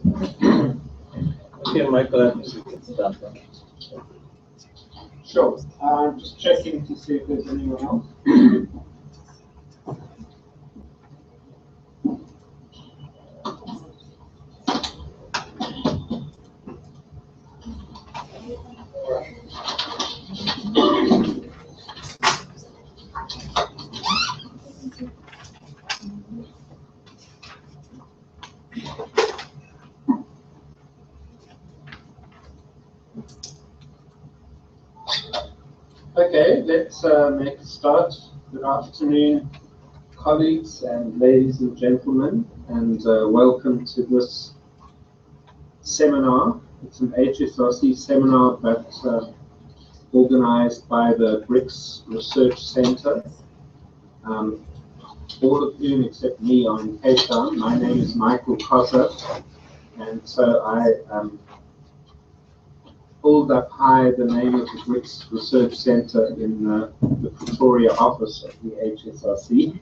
Okay, Michael, start. Sure. Just checking to see if there's anyone else. Okay, let's make a start. Good afternoon, colleagues and ladies and gentlemen, and welcome to this seminar. It's an HSRC seminar, but organized by the BRICS Research Center. All of you except me are in Cape Town. My name is Michael Cotter, and so I pulled up high the name of the BRICS Research Center in the Pretoria office of the HSRC.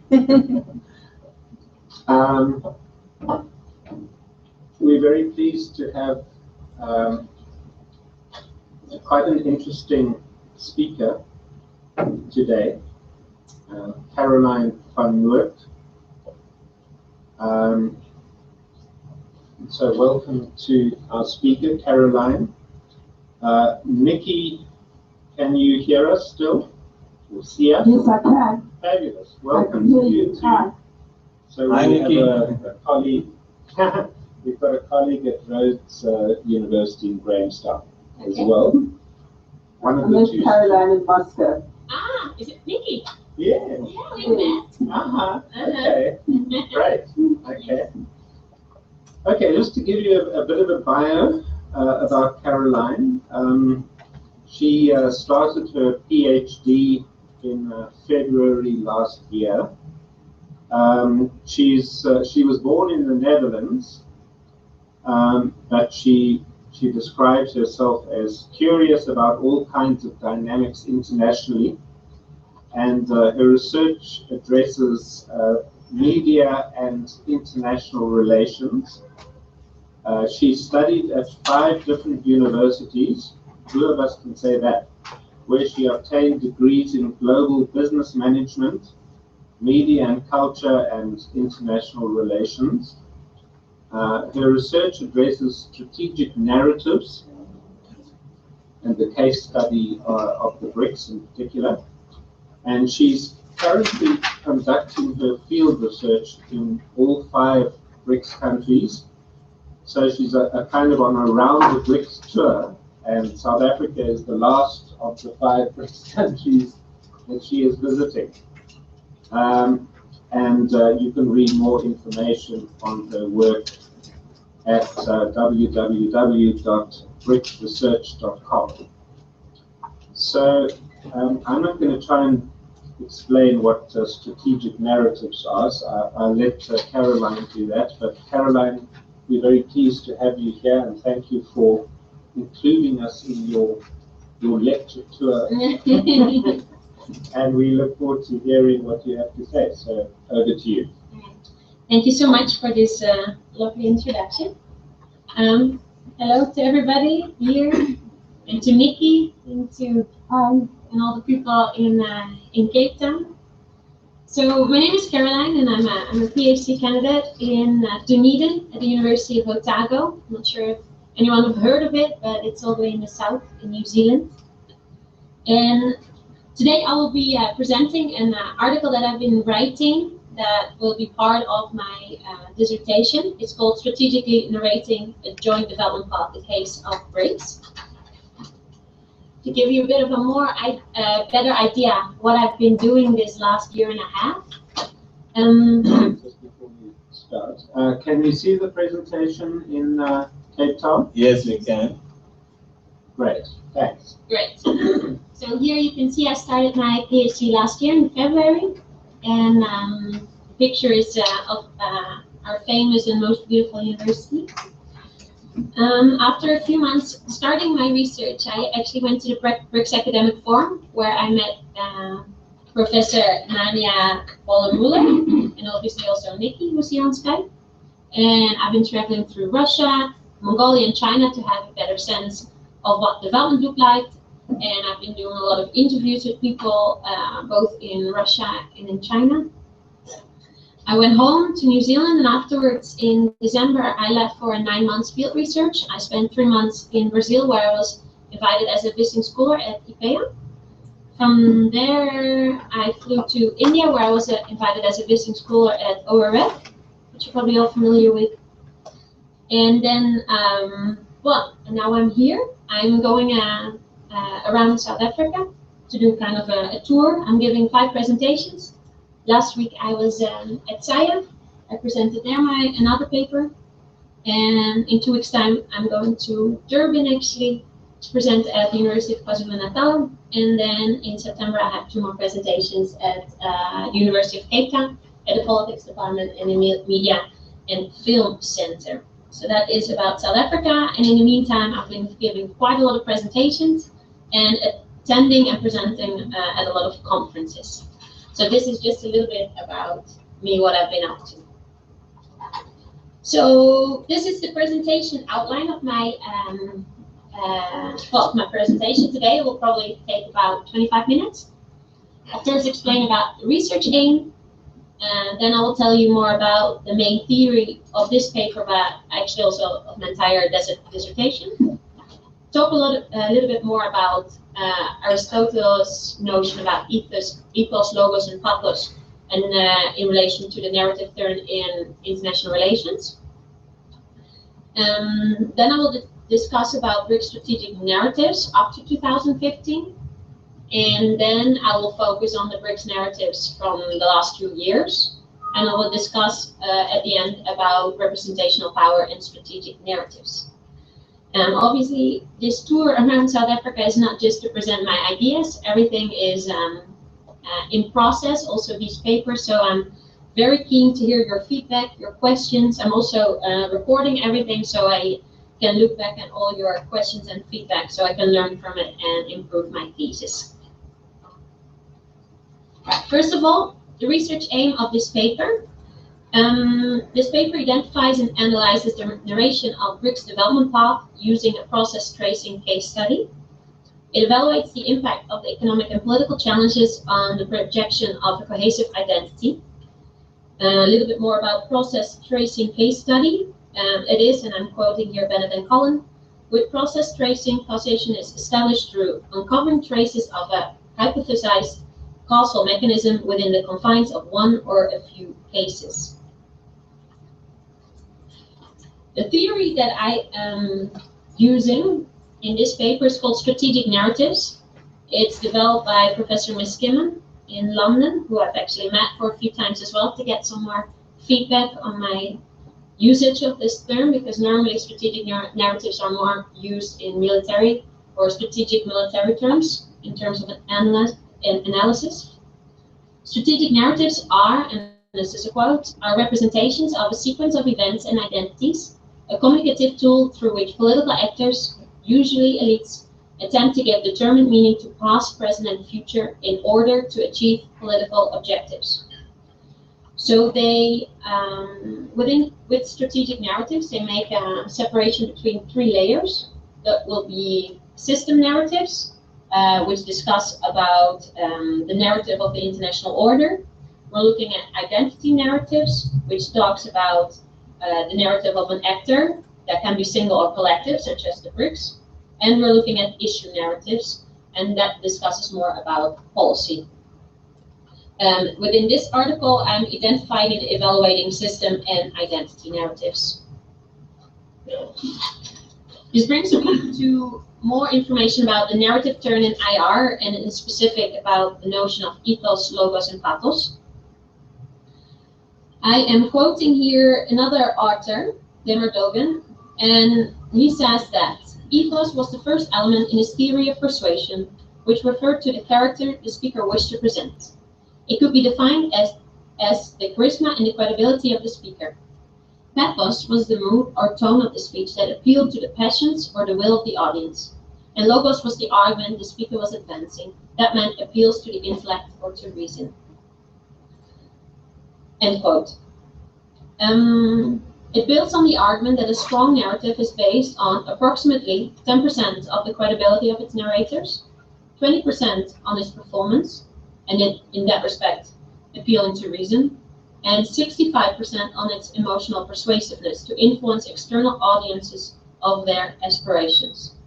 We're very pleased to have quite an interesting speaker today, Carolijn van Noort. So welcome to our speaker, Carolijn. Nikki, can you hear us still? Or see us? Yes, I can. Fabulous. Welcome to you too. So we have a colleague. We've got a colleague at Rhodes University in Grahamstown as well. One of the two. Carolijn in Moscow. Ah, is it Nikki? Yeah. Yeah, we met. Okay. Great. Okay. Okay, just to give you a bit of a bio about Carolijn. She started her PhD in February last year. She was born in the Netherlands, but she describes herself as curious about all kinds of dynamics internationally, and her research addresses media and international relations. She studied at 5 different universities, 2 of us can say that, where she obtained degrees in global business management, media and culture, and international relations. Her research addresses strategic narratives and the case study of the BRICS in particular. And she's currently conducting her field research in all 5 BRICS countries. So she's a kind of on a round the BRICS tour, and South Africa is the last of the 5 BRICS countries that she is visiting. You can read more information on her work at www.bricsresearch.com. So I'm not going to try and explain what strategic narratives are, so I'll let Carolijn do that. But Carolijn, we're very pleased to have you here, and thank you for including us in your lecture tour. And we look forward to hearing what you have to say. So over to you. Thank you so much for this lovely introduction. Hello to everybody here, and to Nikki, and to and all the people in Cape Town. So my name is Carolijn, and I'm a PhD candidate in Dunedin at the University of Otago. I'm not sure if anyone have heard of it, but it's all the way in the south in New Zealand. And today I will be presenting an article that I've been writing that will be part of my dissertation. It's called Strategically Narrating a Joint Development Path, the Case of BRICS. To give you a bit of a more better idea what I've been doing this last year and a half. Just before you start, can you see the presentation in Cape Town? Yes, we can. Great, thanks. Great. So here you can see I started my PhD last year in February, and the picture is of our famous and most beautiful university. After a few months starting my research, I actually went to the BRICS Academic Forum, where I met Professor Nania Wallermuller, and obviously also Nikki, who's here on Skype. and I've been traveling through Russia, Mongolia, and China to have a better sense of what development looked like. And I've been doing a lot of interviews with people, both in Russia and in China. I went home to New Zealand, and afterwards in December, I left for a 9-month field research. I spent 3 months in Brazil, where I was invited as a visiting scholar at IPEA. From there, I flew to India, where I was invited as a visiting scholar at ORF, which you're probably all familiar with. And then, and now I'm here. I'm going around South Africa to do kind of a tour. I'm giving 5 presentations. Last week I was at SAIA. I presented there another paper. And in 2 weeks' time, I'm going to Durban actually to present at the University of KwaZulu-Natal. And then in September, I have 2 more presentations at University of Cape Town at the Politics Department and the Media and Film Center. So that is about South Africa. And in the meantime, I've been giving quite a lot of presentations and attending and presenting at a lot of conferences. So this is just a little bit about me, what I've been up to. So this is the presentation outline of my my presentation today. It will probably take about 25 minutes. I'll first explain about the research aim, and then I will tell you more about the main theory of this paper, but actually also of my entire dissertation. Talk a little bit more about Aristotle's notion about ethos, logos, and pathos, and in relation to the narrative turn in international relations. Then I will discuss about BRICS strategic narratives up to 2015, and then I will focus on the BRICS narratives from the last 2 years, and I will discuss at the end about representational power and strategic narratives. Obviously, this tour around South Africa is not just to present my ideas. Everything is in process, also these papers, so I'm very keen to hear your feedback, your questions. I'm also recording everything, so I can look back at all your questions and feedback so I can learn from it and improve my thesis. First of all, the research aim of this paper. This paper identifies and analyzes the narration of BRICS development path using a process tracing case study. It evaluates the impact of the economic and political challenges on the projection of a cohesive identity. A little bit more about process tracing case study. It is, and I'm quoting here Bennett and Cullen, with process tracing, causation is established through uncovering traces of a hypothesized causal mechanism within the confines of one or a few cases. The theory that I am using in this paper is called strategic narratives. It's developed by Professor Miskimen in London, who I've actually met for a few times as well to get some more feedback on my usage of this term, because normally strategic narratives are more used in military or strategic military terms in terms of analysis. Strategic narratives are, and this is a quote, are representations of a sequence of events and identities, a communicative tool through which political actors, usually elites, attempt to give determined meaning to past, present, and future in order to achieve political objectives. So they, with strategic narratives, they make a separation between 3 layers. That will be system narratives, which discuss about the narrative of the international order. We're looking at identity narratives, which talks about the narrative of an actor that can be single or collective, such as the BRICS. And we're looking at issue narratives, and that discusses more about policy. Within this article, I'm identifying and evaluating system and identity narratives. This brings me to more information about the narrative turn in IR, and in specific about the notion of ethos, logos, and pathos. I am quoting here another author, Dimmer Dogan, and he says that ethos was the first element in his theory of persuasion, which referred to the character the speaker wished to present. It could be defined as the charisma and the credibility of the speaker. Pathos was the mood or tone of the speech that appealed to the passions or the will of the audience. And logos was the argument the speaker was advancing. That meant appeals to the intellect or to reason. End quote. In It builds on the argument that a strong narrative is based on approximately 10% of the credibility of its narrators, 20% on its performance, and in that respect, appealing to reason, and 65% on its emotional persuasiveness to influence external audiences of their aspirations.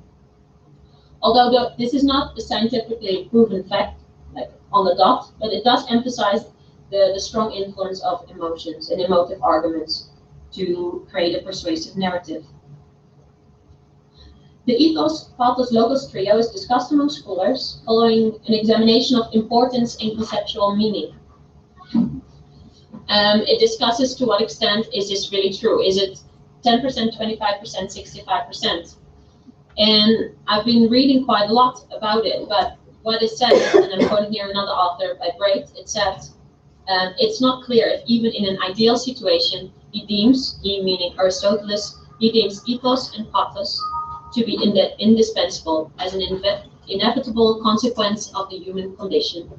Although this is not a scientifically proven fact, like on the dot, but it does emphasize the strong influence of emotions and emotive arguments to create a persuasive narrative. The ethos, pathos, logos trio is discussed among scholars following an examination of importance and conceptual meaning. It discusses to what extent is this really true. Is it 10%, 25%, 65%? And I've been reading quite a lot about it, but what it says, and I'm quoting here another author by Breit, it says, it's not clear if even in an ideal situation, he meaning Aristoteles, he deems ethos and pathos to be indispensable as an inevitable consequence of the human condition.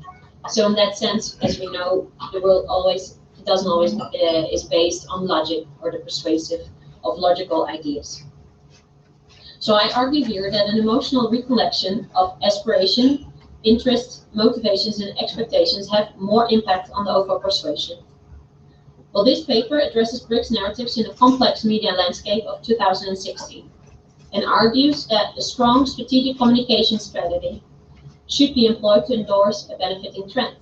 So in that sense, as we know, the world doesn't always is based on logic or the persuasive of logical ideas. So I argue here that an emotional recollection of aspiration, interests, motivations, and expectations have more impact on the overall persuasion. Well, this paper addresses BRICS narratives in a complex media landscape of 2016 and argues that a strong strategic communication strategy should be employed to endorse a benefiting trend.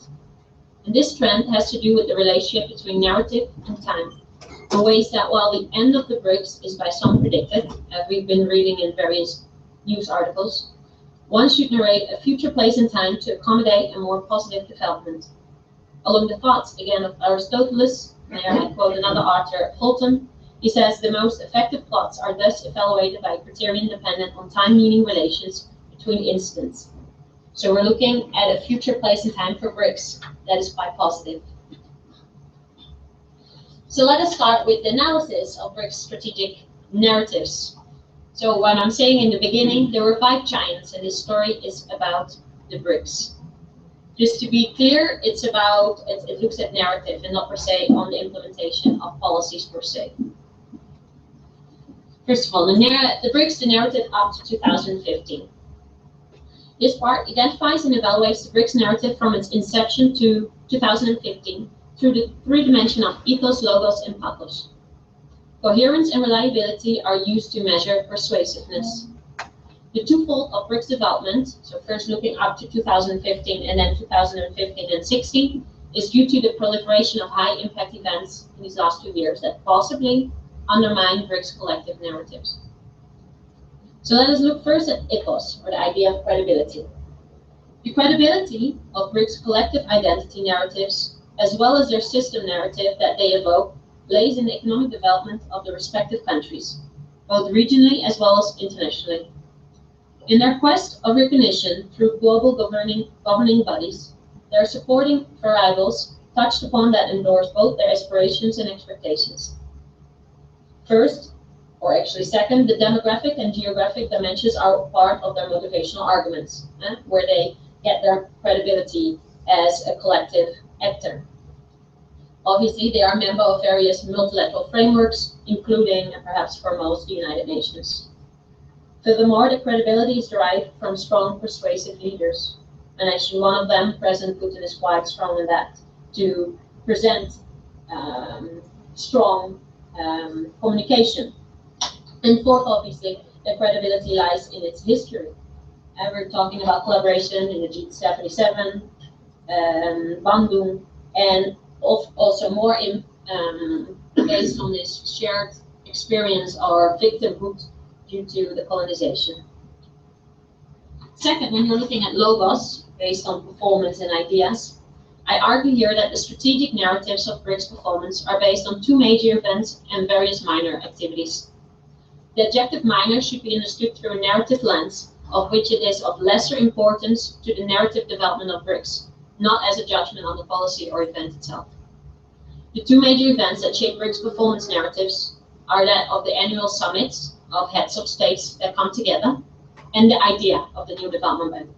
And this trend has to do with the relationship between narrative and time, in ways that while the end of the BRICS is by some predicted, as we've been reading in various news articles, one should narrate a future place and time to accommodate a more positive development. Along the thoughts, again, of Aristoteles, and I quote another author, Fulton, he says, the most effective plots are thus evaluated by a criterion dependent on time-meaning relations between incidents. So we're looking at a future place and time for BRICS. That is quite positive. So let us start with the analysis of BRICS strategic narratives. So what I'm saying in the beginning, there were 5 giants, and this story is about the BRICS. Just to be clear, it looks at narrative and not per se on the implementation of policies per se. First of all, the BRICS, the narrative up to 2015. This part identifies and evaluates the BRICS narrative from its inception to 2015 through the 3 dimensions of ethos, logos, and pathos. Coherence and reliability are used to measure persuasiveness. The twofold of BRICS development, so first looking up to 2015 and then 2015 and 16, is due to the proliferation of high-impact events in these last 2 years that possibly undermine BRICS collective narratives. So let us look first at ethos, or the idea of credibility. The credibility of BRICS collective identity narratives, as well as their system narrative that they evoke, lays in the economic development of the respective countries, both regionally as well as internationally. In their quest of recognition through global governing bodies, their supporting variables touched upon that endorse both their aspirations and expectations. First, or actually second, the demographic and geographic dimensions are part of their motivational arguments, where they get their credibility as a collective actor. Obviously, they are a member of various multilateral frameworks, including, and perhaps foremost, the United Nations. Furthermore, the credibility is derived from strong persuasive leaders. And actually one of them, President Putin, is quite strong in that, to present strong communication. And fourth, obviously, the credibility lies in its history. And we're talking about collaboration in the G77, Bandung, and also more based on this shared experience or victimhood due to the colonization. Second, when you're looking at logos based on performance and ideas, I argue here that the strategic narratives of BRICS performance are based on 2 major events and various minor activities. The adjective minor should be understood through a narrative lens, of which it is of lesser importance to the narrative development of BRICS, not as a judgment on the policy or event itself. The 2 major events that shape BRICS performance narratives are that of the annual summits of heads of states that come together, and the idea of the new development bank.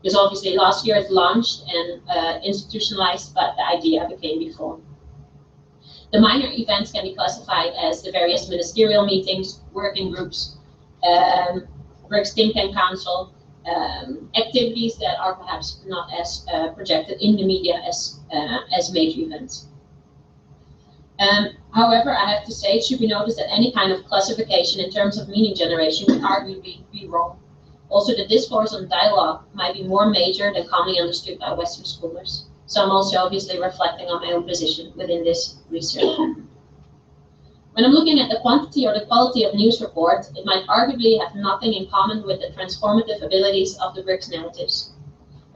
Because obviously last year it launched and institutionalized, but the idea became before. The minor events can be classified as the various ministerial meetings, working groups, BRICS Think Tank Council, activities that are perhaps not as projected in the media as major events. However, I have to say it should be noticed that any kind of classification in terms of meaning generation would arguably be wrong. Also, the discourse on dialogue might be more major than commonly understood by Western scholars. So I'm also obviously reflecting on my own position within this research. When I'm looking at the quantity or the quality of news reports, it might arguably have nothing in common with the transformative abilities of the BRICS narratives.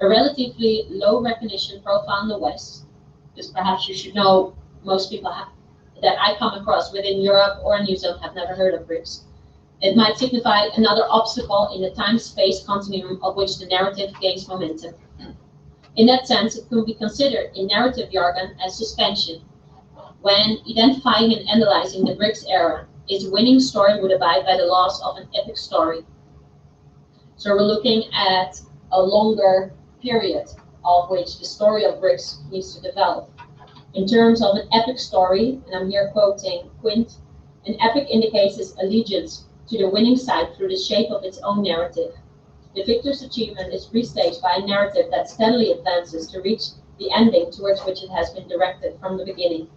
A relatively low recognition profile in the West, because perhaps you should know most people that I come across within Europe or New Zealand have never heard of BRICS. It might signify another obstacle in the time-space continuum of which the narrative gains momentum. In that sense, it could be considered in narrative jargon as suspension. When identifying and analyzing the BRICS era, its winning story would abide by the laws of an epic story. So we're looking at a longer period of which the story of BRICS needs to develop. In terms of an epic story, and I'm here quoting Quint, an epic indicates its allegiance to the winning side through the shape of its own narrative. The victor's achievement is restaged by a narrative that steadily advances to reach the ending towards which it has been directed from the beginning.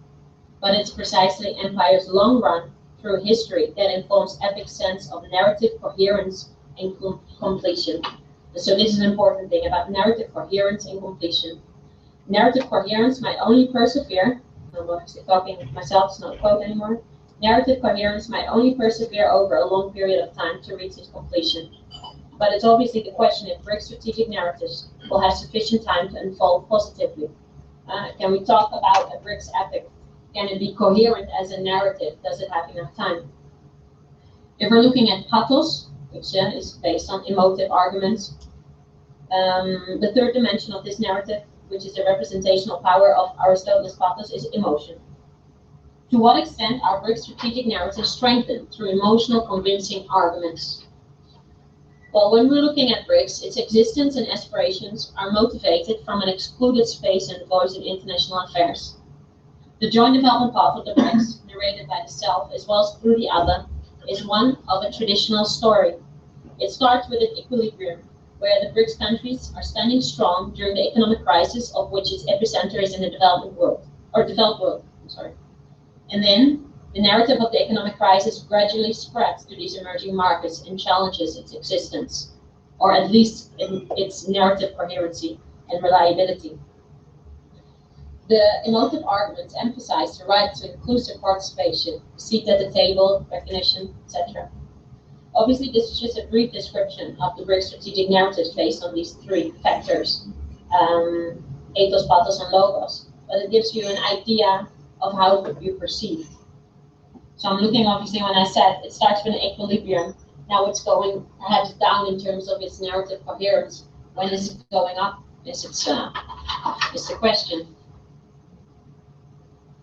But it's precisely empire's long run through history that informs epic's sense of narrative coherence and completion. So this is an important thing about narrative coherence and completion. Narrative coherence might only persevere, I'm obviously talking myself, it's not a quote anymore. Narrative coherence might only persevere over a long period of time to reach its completion. But it's obviously the question if BRICS strategic narratives will have sufficient time to unfold positively. Can we talk about a BRICS epic? Can it be coherent as a narrative? Does it have enough time? If we're looking at pathos, which is based on emotive arguments, the third dimension of this narrative, which is the representational power of Aristotle's pathos, is emotion. To what extent are BRICS strategic narratives strengthened through emotional convincing arguments? Well, when we're looking at BRICS, its existence and aspirations are motivated from an excluded space and voice in international affairs. The joint development path of the BRICS, narrated by the self as well as through the other, is one of a traditional story. It starts with an equilibrium, where the BRICS countries are standing strong during the economic crisis of which its epicenter is in the developed world. And then the narrative of the economic crisis gradually spreads to these emerging markets and challenges its existence, or at least in its narrative coherency and reliability. The emotive arguments emphasize the right to inclusive participation, a seat at the table, recognition, etc. Obviously, this is just a brief description of the BRICS strategic narratives based on these three factors, ethos, pathos, and logos, but it gives you an idea of how it could be perceived. So I'm looking, obviously, when I said it starts with an equilibrium, now it's going perhaps down in terms of its narrative coherence. When is it going up? Is the question.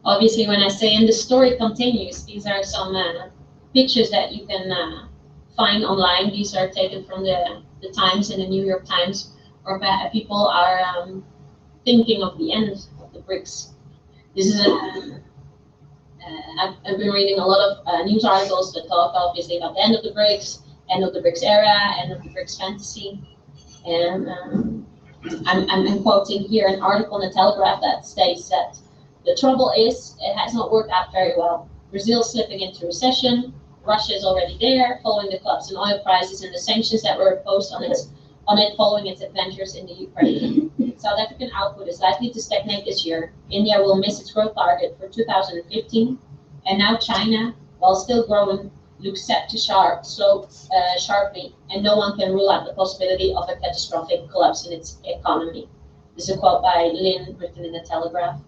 Obviously, when I say and the story continues, these are some pictures that you can find online. These are taken from the Times and the New York Times, where people are thinking of the end of the BRICS. This is I've been reading a lot of news articles that talk obviously about the end of the BRICS, end of the BRICS era, end of the BRICS fantasy. And I'm quoting here an article in the Telegraph that states that the trouble is it has not worked out very well. Brazil is slipping into recession. Russia is already there, following the collapse in oil prices and the sanctions that were imposed on it following its adventures in the Ukraine. South African output is likely to stagnate this year. India will miss its growth target for 2015. And now China, while still growing, looks set to slow sharply, and no one can rule out the possibility of a catastrophic collapse in its economy. This is a quote by Lin, written in the Telegraph.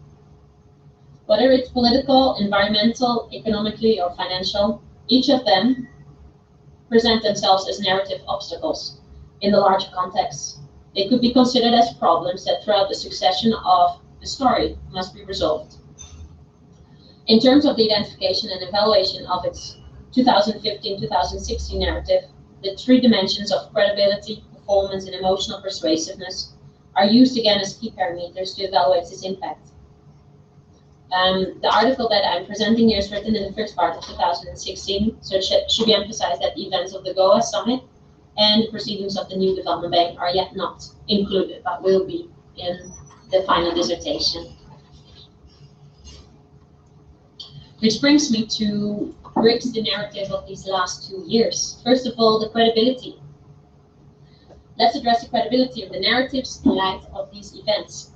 Whether it's political, environmental, economically, or financial, each of them present themselves as narrative obstacles in the larger context. They could be considered as problems that throughout the succession of the story must be resolved. In terms of the identification and evaluation of its 2015-2016 narrative, the three dimensions of credibility, performance, and emotional persuasiveness are used again as key parameters to evaluate its impact. The article that I'm presenting here is written in the first part of 2016, so it should be emphasized that the events of the Goa Summit and the proceedings of the new development bank are yet not included, but will be in the final dissertation. Which brings me to BRICS, the narrative of these last 2 years. First of all, the credibility. Let's address the credibility of the narratives in light of these events.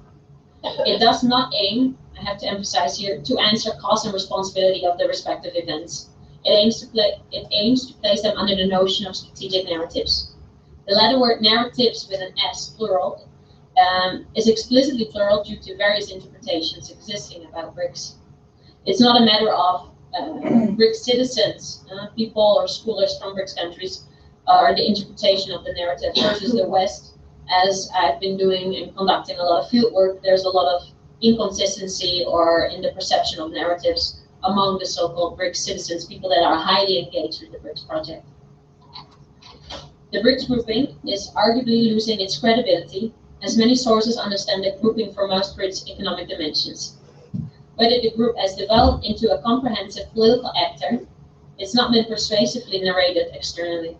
It does not aim, I have to emphasize here, to answer cause and responsibility of the respective events. It aims to place them under the notion of strategic narratives. The latter word, narratives with an S, plural, is explicitly plural due to various interpretations existing about BRICS. It's not a matter of BRICS citizens, people or scholars from BRICS countries, or the interpretation of the narrative versus the West. As I've been doing and conducting a lot of field work, there's a lot of inconsistency or in the perception of narratives among the so-called BRICS citizens, people that are highly engaged with the BRICS project. The BRICS grouping is arguably losing its credibility, as many sources understand the grouping for most for its economic dimensions. Whether the group has developed into a comprehensive political actor, it's not been persuasively narrated externally.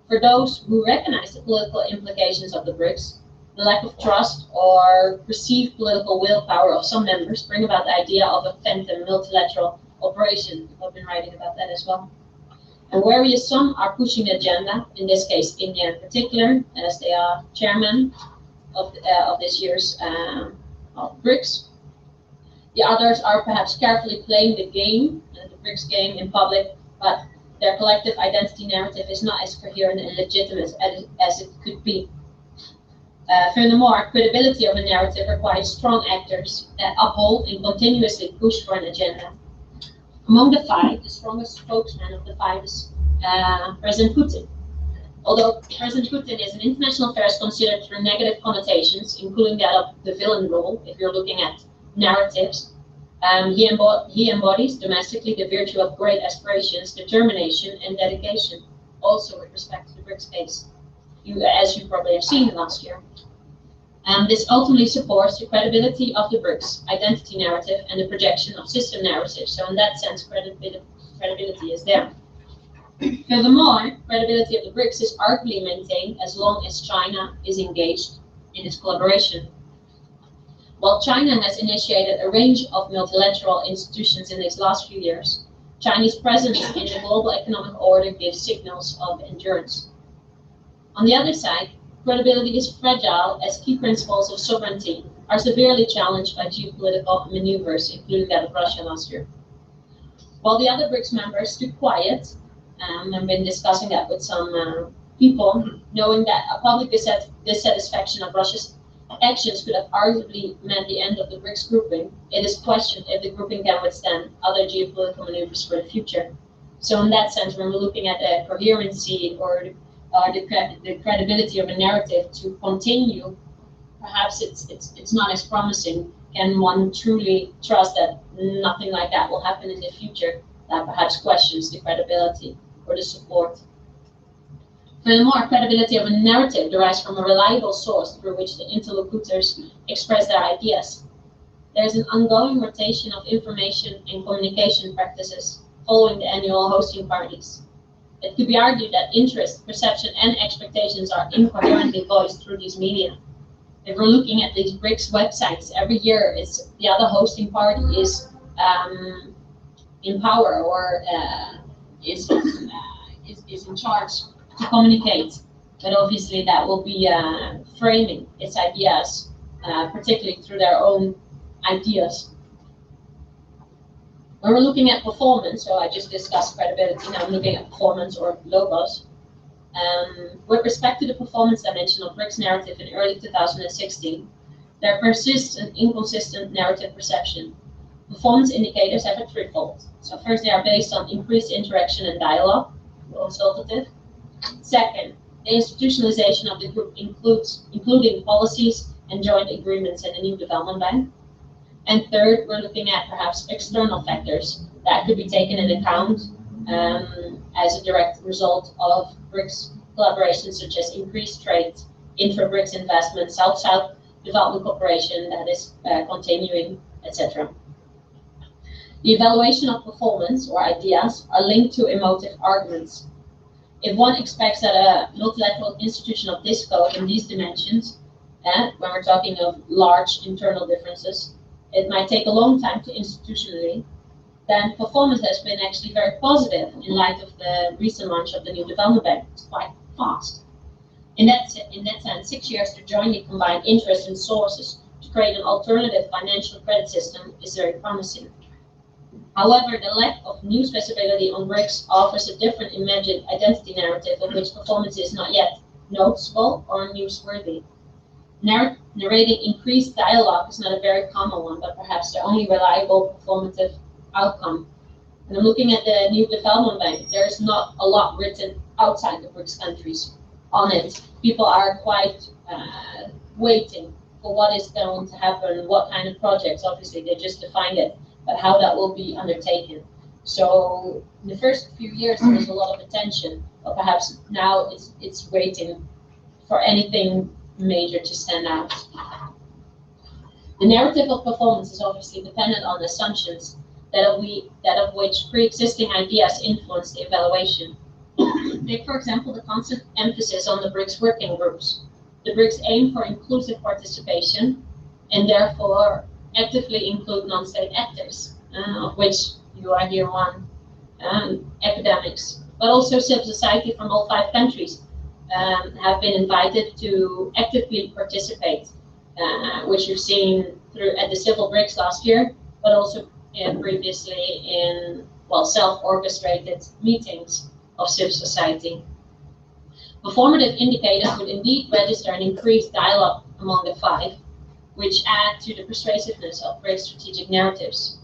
For those who recognize the political implications of the BRICS, the lack of trust or perceived political willpower of some members bring about the idea of a phantom multilateral operation. I've been writing about that as well. And whereas some are pushing the agenda, in this case India in particular, as they are chairman of this year's BRICS, the others are perhaps carefully playing the game, the BRICS game in public, but their collective identity narrative is not as coherent and legitimate as it could be. Furthermore, credibility of a narrative requires strong actors that uphold and continuously push for an agenda. Among the five, the strongest spokesman of the five is President Putin. Although President Putin is in international affairs considered through negative connotations, including that of the villain role, if you're looking at narratives, he embodies domestically the virtue of great aspirations, determination, and dedication, also with respect to the BRICS base, as you probably have seen last year. This ultimately supports the credibility of the BRICS identity narrative and the projection of system narratives. So in that sense, credibility is there. Furthermore, credibility of the BRICS is arguably maintained as long as China is engaged in its collaboration. While China has initiated a range of multilateral institutions in these last few years, Chinese presence in the global economic order gives signals of endurance. On the other side, credibility is fragile as key principles of sovereignty are severely challenged by geopolitical maneuvers, including that of Russia last year. While the other BRICS members stood quiet, I've been discussing that with some people, knowing that a public dissatisfaction of Russia's actions could have arguably meant the end of the BRICS grouping, it is questioned if the grouping can withstand other geopolitical maneuvers for the future. So in that sense, when we're looking at the coherency or the credibility of a narrative to continue, perhaps it's not as promising. Can one truly trust that nothing like that will happen in the future? That perhaps questions the credibility or the support. Furthermore, credibility of a narrative derives from a reliable source through which the interlocutors express their ideas. There is an ongoing rotation of information and communication practices following the annual hosting parties. It could be argued that interest, perception, and expectations are incoherently voiced through these media. If we're looking at these BRICS websites, every year it's the other hosting party is in power or is in charge to communicate, but obviously that will be framing its ideas, particularly through their own ideas. When we're looking at performance, so I just discussed credibility, now I'm looking at performance or logos. With respect to the performance dimension of BRICS narrative in early 2016, there persists an inconsistent narrative perception. Performance indicators have a threefold. So first, they are based on increased interaction and dialogue, consultative. Second, the institutionalization of the group including policies and joint agreements in the new development bank. And third, we're looking at perhaps external factors that could be taken into account as a direct result of BRICS collaboration, such as increased trade, intra-BRICS investment, South-South development cooperation that is continuing, etc. The evaluation of performance or ideas are linked to emotive arguments. If one expects that a multilateral institution of this scope and these dimensions, and when we're talking of large internal differences, it might take a long time to institutionally, then performance has been actually very positive in light of the recent launch of the new development bank. It's quite fast. In that sense, 6 years to jointly combine interest and sources to create an alternative financial credit system is very promising. However, the lack of news visibility on BRICS offers a different imagined identity narrative of which performance is not yet noticeable or newsworthy. Narrating increased dialogue is not a very common one, but perhaps the only reliable performative outcome. And I'm looking at the new development bank. There's not a lot written outside the BRICS countries on it. People are quite waiting for what is going to happen, what kind of projects. Obviously, they just defined it, but how that will be undertaken. So in the first few years, there was a lot of attention, but perhaps now it's waiting for anything major to stand out. The narrative of performance is obviously dependent on assumptions that of which pre-existing ideas influence the evaluation. Take, for example, the constant emphasis on the BRICS working groups. The BRICS aim for inclusive participation and therefore actively include non-state actors, of which you are here one, academics, but also civil society from all 5 countries have been invited to actively participate, which you've seen at the Civil BRICS last year, but also previously in self-orchestrated meetings of civil society. Performative indicators would indeed register an increased dialogue among the 5, which add to the persuasiveness of BRICS strategic narratives.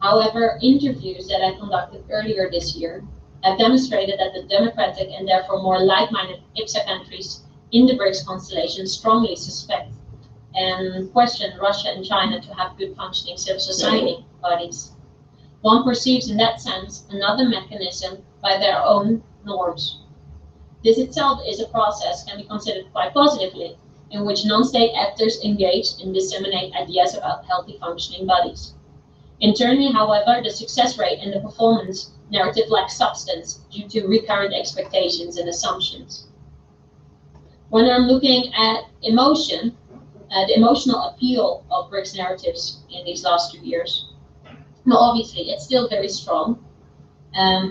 However, interviews that I conducted earlier this year have demonstrated that the democratic and therefore more like-minded IPSA countries in the BRICS constellation strongly suspect and question Russia and China to have good functioning civil society bodies. One perceives in that sense another mechanism by their own norms. This itself is a process can be considered quite positively, in which non-state actors engage and disseminate ideas about healthy functioning bodies. Internally, however, the success rate and the performance narrative lacks substance due to recurrent expectations and assumptions. When I'm looking at emotion, the emotional appeal of BRICS narratives in these last 2 years, well, obviously it's still very strong,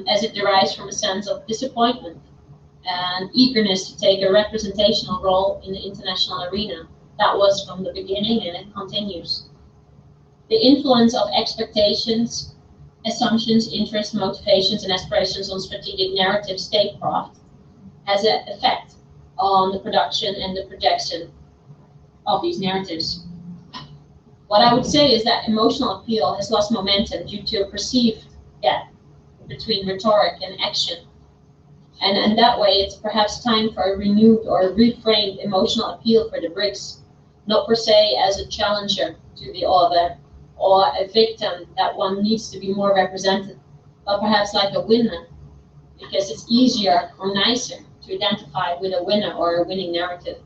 as it derives from a sense of disappointment and eagerness to take a representational role in the international arena. That was from the beginning and it continues. The influence of expectations, assumptions, interests, motivations, and aspirations on strategic narrative statecraft has an effect on the production and the projection of these narratives. What I would say is that emotional appeal has lost momentum due to a perceived gap between rhetoric and action. And in that way, it's perhaps time for a renewed or reframed emotional appeal for the BRICS, not per se as a challenger to the other or a victim that one needs to be more represented, but perhaps like a winner, because it's easier or nicer to identify with a winner or a winning narrative.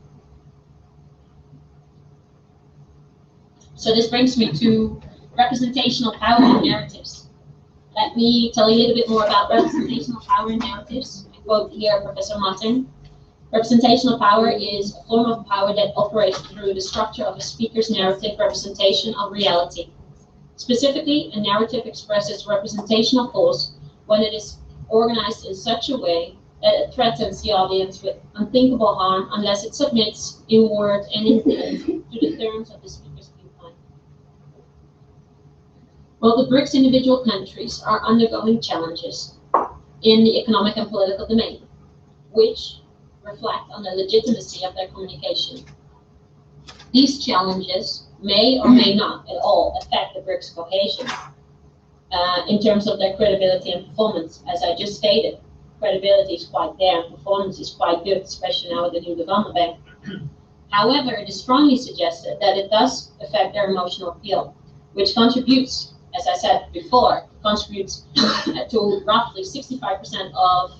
So this brings me to representational power and narratives. Let me tell you a little bit more about representational power and narratives. I quote here Professor Martin. Representational power is a form of power that operates through the structure of a speaker's narrative representation of reality. Specifically, a narrative expresses representational force when it is organized in such a way that it threatens the audience with unthinkable harm unless it submits in word and in deed to the terms of the speaker's viewpoint. Well, the BRICS individual countries are undergoing challenges in the economic and political domain, which reflect on the legitimacy of their communication. These challenges may or may not at all affect the BRICS cohesion in terms of their credibility and performance. As I just stated, credibility is quite there and performance is quite good, especially now with the new development bank. However, it is strongly suggested that it does affect their emotional appeal, which contributes, as I said before, contributes to roughly 65% of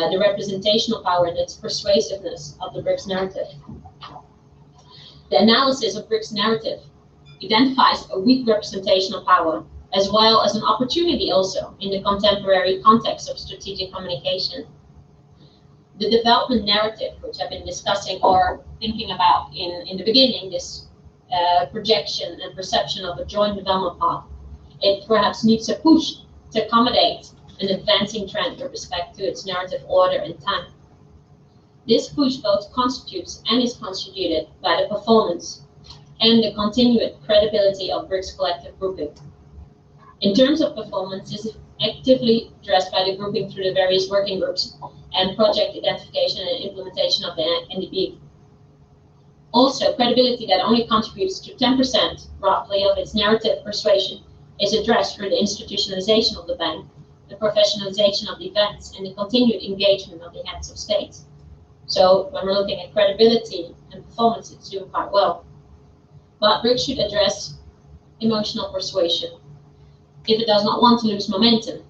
the representational power and its persuasiveness of the BRICS narrative. The analysis of BRICS narrative identifies a weak representational power as well as an opportunity also in the contemporary context of strategic communication. The development narrative, which I've been discussing or thinking about in the beginning, this projection and perception of a joint development path, it perhaps needs a push to accommodate an advancing trend with respect to its narrative order and time. This push both constitutes and is constituted by the performance and the continued credibility of BRICS collective grouping. In terms of performance, this is actively addressed by the grouping through the various working groups and project identification and implementation of the NDP. Also, credibility that only contributes to 10% roughly of its narrative persuasion is addressed through the institutionalization of the bank, the professionalization of the events, and the continued engagement of the heads of state. So when we're looking at credibility and performance, it's doing quite well. But BRICS should address emotional persuasion if it does not want to lose momentum.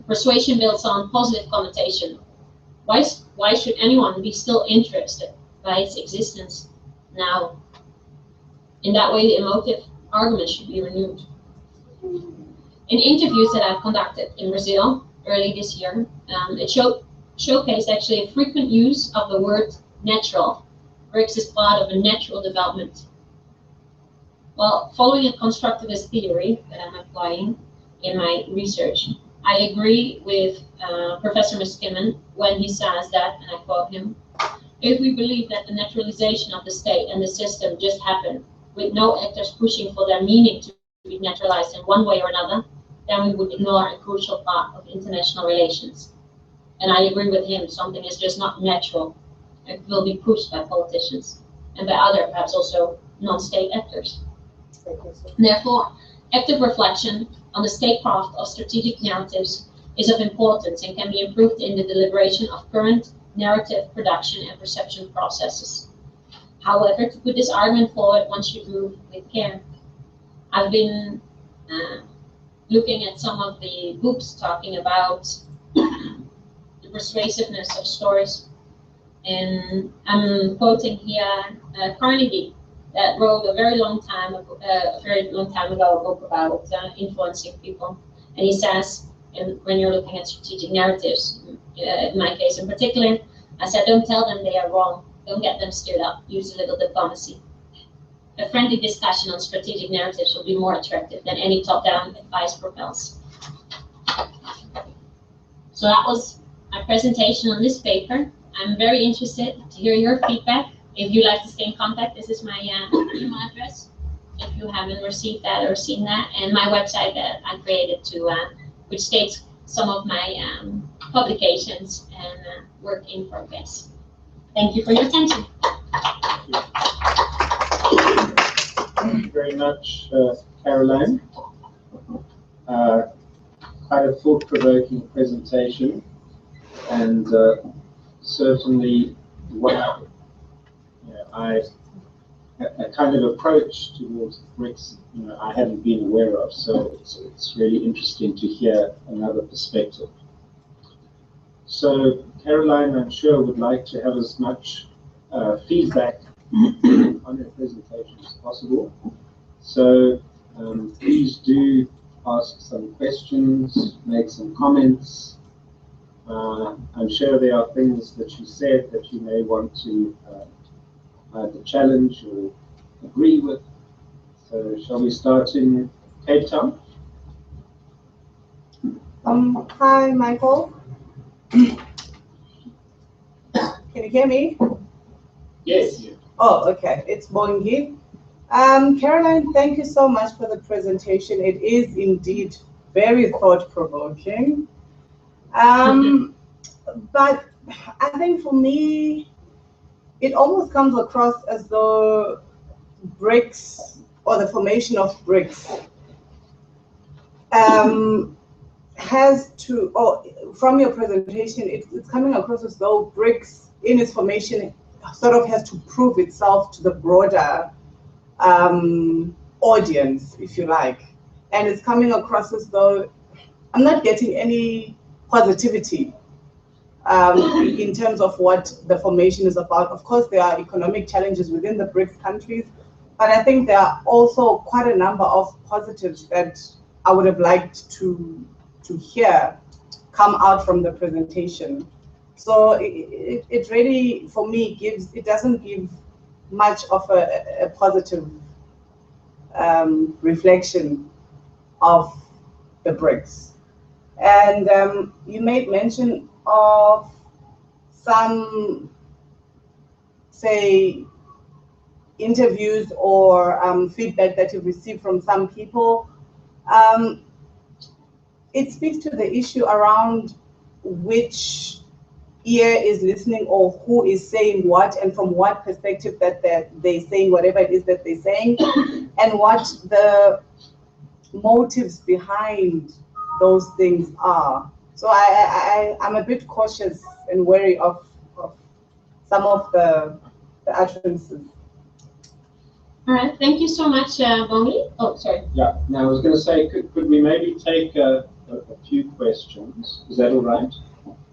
Persuasion builds on positive connotation. Why should anyone be still interested by its existence now? In that way, the emotive argument should be renewed. In interviews that I've conducted in Brazil early this year, it showcased actually a frequent use of the word natural. BRICS is part of a natural development. Well, following a constructivist theory that I'm applying in my research, I agree with Professor Miskimen when he says that, and I quote him, if we believe that the naturalization of the state and the system just happened with no actors pushing for their meaning to be naturalized in one way or another, then we would ignore a crucial part of international relations. And I agree with him, something is just not natural. It will be pushed by politicians and by other, perhaps also non-state actors. Therefore, active reflection on the statecraft of strategic narratives is of importance and can be improved in the deliberation of current narrative production and perception processes. However, to put this argument forward, one should move with care. I've been looking at some of the books talking about the persuasiveness of stories, and I'm quoting here Carnegie, that wrote a very long time ago a book about influencing people. And he says, when you're looking at strategic narratives, in my case in particular, I said, don't tell them they are wrong. Don't get them stirred up. Use a little diplomacy. A friendly discussion on strategic narratives will be more attractive than any top-down advice propels. So that was my presentation on this paper. I'm very interested to hear your feedback. If you'd like to stay in contact, this is my email address. If you haven't received that or seen that, and my website that I created which states some of my publications and work in progress. Thank you for your attention. Thank you very much, Caroline. Quite a thought-provoking presentation, and certainly what a kind of approach towards BRICS, I hadn't been aware of. So it's really interesting to hear another perspective. So Caroline, I'm sure, would like to have as much feedback on your presentation as possible. So please do ask some questions, make some comments. I'm sure there are things that you said that you may want to either challenge or agree with. So shall we start in Cape Town? Hi, Michael. Can you hear me? Yes. Oh, okay. It's Bongi. Caroline, thank you so much for the presentation. It is indeed very thought-provoking. But I think for me, it almost comes across as though BRICS, or the formation of BRICS, has to, or from your presentation, it's coming across as though BRICS in its formation sort of has to prove itself to the broader audience, if you like. And it's coming across as though I'm not getting any positivity in terms of what the formation is about. Of course, there are economic challenges within the BRICS countries, but I think there are also quite a number of positives that I would have liked to hear come out from the presentation. So it really, for me, it doesn't give much of a positive reflection of the BRICS. And you made mention of some, say, interviews or feedback that you've received from some people. It speaks to the issue around which ear is listening or who is saying what and from what perspective that they're saying whatever it is that they're saying and what the motives behind those things are. So I'm a bit cautious and wary of some of the utterances. All right, thank you so much, Bongi. Oh, sorry. Yeah, now I was going to say, could we maybe take a few questions? Is that all right?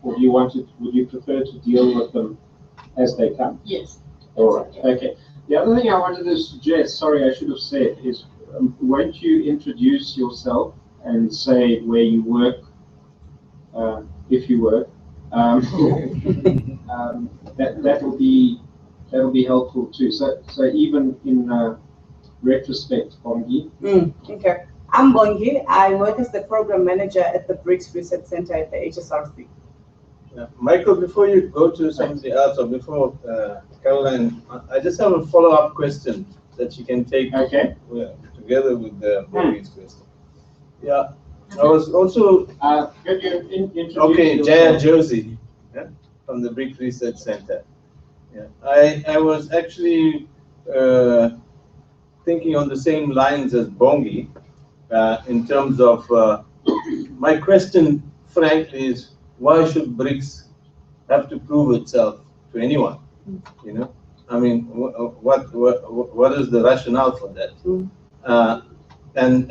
Or do you would you prefer to deal with them as they come? Yes. All right, okay. The other thing I wanted to suggest, sorry, I should have said, is won't you introduce yourself and say where you work, if you work. That'll be helpful too. So even in retrospect, Bongi. Okay. I'm Bongi. I work as the program manager at the BRICS Research Center at the HSRC. Michael, before you go to somebody else, or before Caroline, I just have a follow-up question that you can take together with the Bongi's question. Yeah, I was also could you introduce okay, yourself? Jaya Josie, from the BRICS Research Center. Yeah, I was actually thinking on the same lines as Bongi in terms of my question, frankly, is why should BRICS have to prove itself to anyone? You know, I mean, what is the rationale for that? And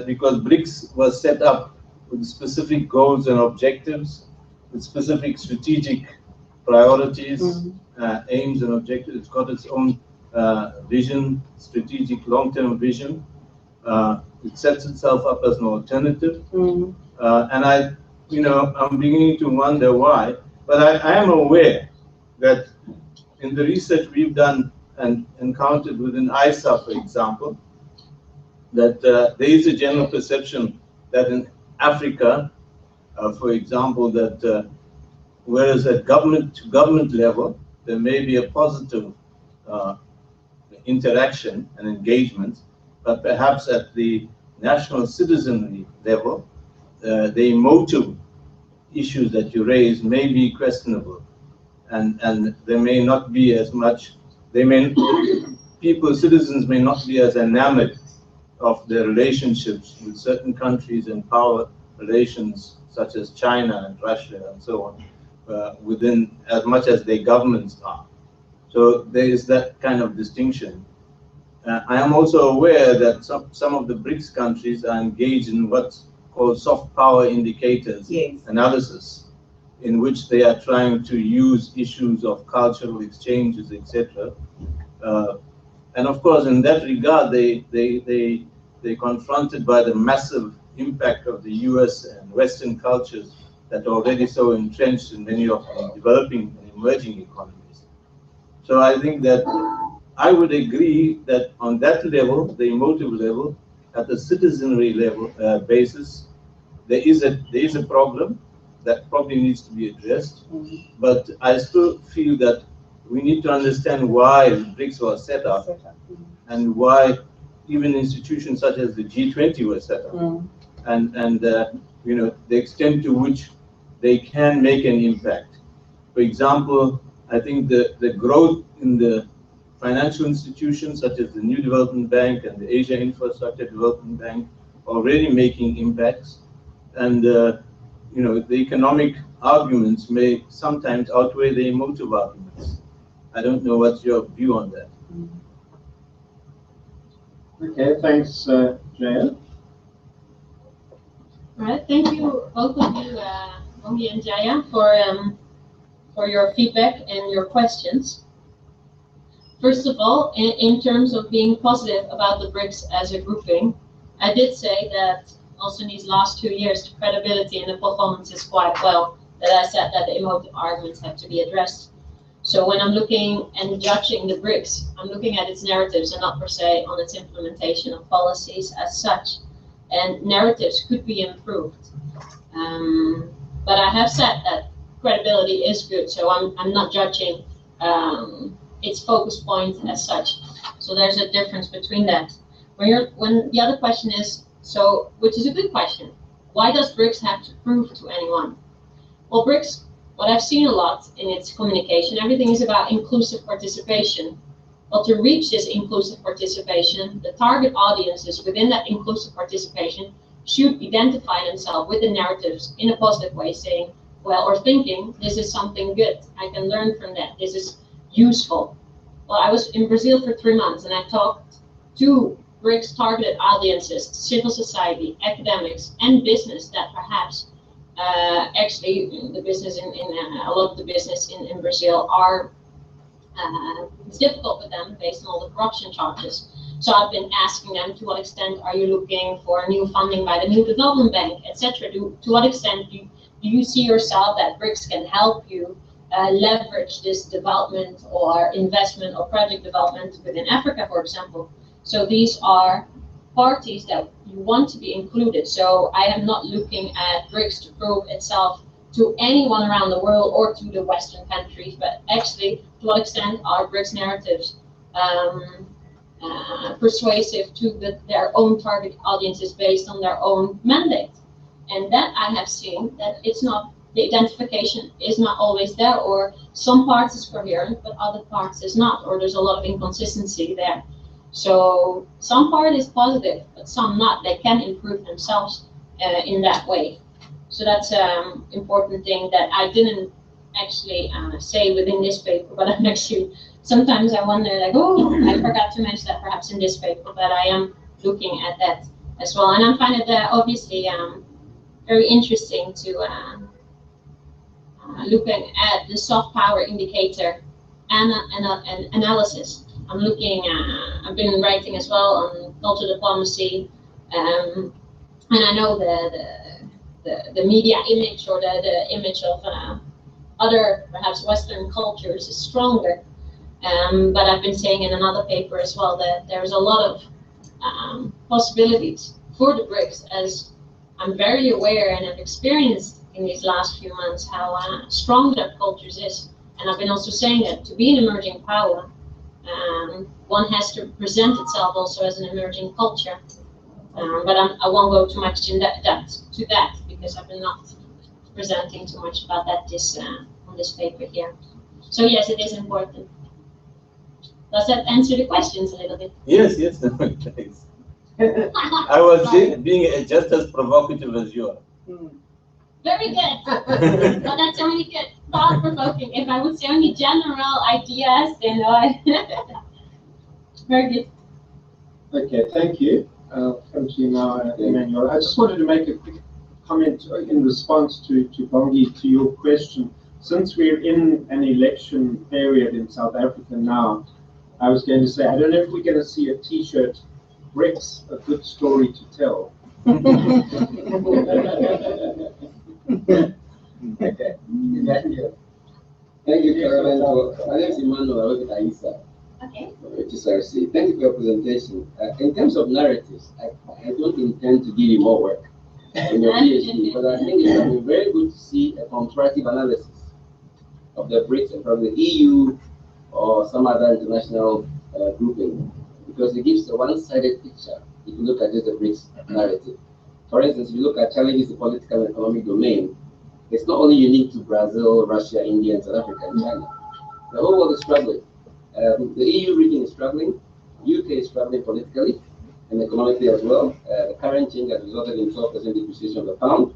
because BRICS was set up with specific goals and objectives, with specific strategic priorities, aims and objectives. It's got its own vision, strategic long-term vision. It sets itself up as an alternative. And I'm beginning to wonder why. But I am aware that in the research we've done and encountered within ISA, for example, that there is a general perception that in Africa, for example, that whereas at government-to-government level, there may be a positive interaction and engagement, but perhaps at the national citizenry level, the emotive issues that you raise may be questionable, and there may not be as much. Citizens may not be as enamored of their relationships with certain countries and power relations, such as China and Russia and so on, within as much as their governments are. So there is that kind of distinction. I am also aware that some of the BRICS countries are engaged in what's called soft power indicators analysis, in which they are trying to use issues of cultural exchanges, etc. And of course, in that regard, they're confronted by the massive impact of the US and Western cultures that are already so entrenched in many of the developing and emerging economies. So I think that I would agree that on that level, the emotive level, at the citizenry level basis, there is a problem that probably needs to be addressed. But I still feel that we need to understand why BRICS was set up and why even institutions such as the G20 were set up, and the extent to which they can make an impact. For example, I think the growth in the financial institutions such as the New Development Bank and the Asia Infrastructure Development Bank already making impacts, and the economic arguments may sometimes outweigh the emotive arguments. I don't know what's your view on that. Okay, thanks, Jaya. All right, thank you, both of you, Bongi and Jaya, for your feedback and your questions. First of all, in terms of being positive about the BRICS as a grouping, I did say that also in these last 2 years, the credibility and the performance is quite well, that I said that the emotive arguments have to be addressed. So when I'm looking and judging the BRICS, I'm looking at its narratives and not per se on its implementation of policies as such. And narratives could be improved. But I have said that credibility is good, so I'm not judging its focus point as such. So there's a difference between that. When the other question is, so, which is a good question, why does BRICS have to prove to anyone? Well, BRICS, what I've seen a lot in its communication, everything is about inclusive participation. But to reach this inclusive participation, the target audiences within that inclusive participation should identify themselves with the narratives in a positive way, saying, well, or thinking, this is something good, I can learn from that, this is useful. Well, I was in Brazil for 3 months and I talked to BRICS targeted audiences, civil society, academics, and business that perhaps actually the business in a lot of the business in Brazil are it's difficult with them based on all the corruption charges. So I've been asking them, to what extent are you looking for new funding by the new development bank, etc. To what extent do you see yourself that BRICS can help you leverage this development or investment or project development within Africa, for example? So these are parties that you want to be included. So I am not looking at BRICS to prove itself to anyone around the world or to the Western countries, but actually to what extent are BRICS narratives persuasive to their own target audiences based on their own mandate. And that I have seen that it's not, the identification is not always there, or some parts is coherent, but other parts is not, or there's a lot of inconsistency there. So some part is positive, but some not. They can improve themselves in that way. So that's an important thing that I didn't actually say within this paper, but I'm actually, sometimes I wonder, like, oh, I forgot to mention that perhaps in this paper, but I am looking at that as well. And I find it obviously very interesting to looking at the soft power indicator and analysis. I'm looking, I've been writing as well on cultural diplomacy, and I know the media image or the image of other perhaps Western cultures is stronger. But I've been saying in another paper as well that there's a lot of possibilities for the BRICS, as I'm very aware and have experienced in these last few months how strong that cultures is. And I've been also saying that to be an emerging power, one has to present itself also as an emerging culture. But I won't go too much in that because I've been not presenting too much about that on this paper here. So yes, it is important. Does that answer the questions a little bit? Yes, yes, thanks. I was being just as provocative as you are. Very good. But that's only good. Thought-provoking. If I would say only general ideas, then very good. Okay, thank you. Come to you now, Emmanuel. I just wanted to make a quick comment in response to Bongi, to your question. Since we're in an election period in South Africa now, I was going to say, I don't know if we're going to see a T-shirt, BRICS, a good story to tell. Okay. Thank you, Carolijn. My name is Emmanuel. I work at AISA. Okay. HSRC. Thank you for your presentation. In terms of narratives, I don't intend to give you more work in your PhD, but I think it would be very good to see a comparative analysis of the BRICS and from the EU or some other international grouping, because it gives a one-sided picture if you look at just the BRICS narrative. For instance, if you look at challenges in the political and economic domain, it's not only unique to Brazil, Russia, India, and South Africa, and China. The whole world is struggling. The EU region is struggling, UK is struggling politically and economically as well. The current change has resulted in 12% depreciation of the pound.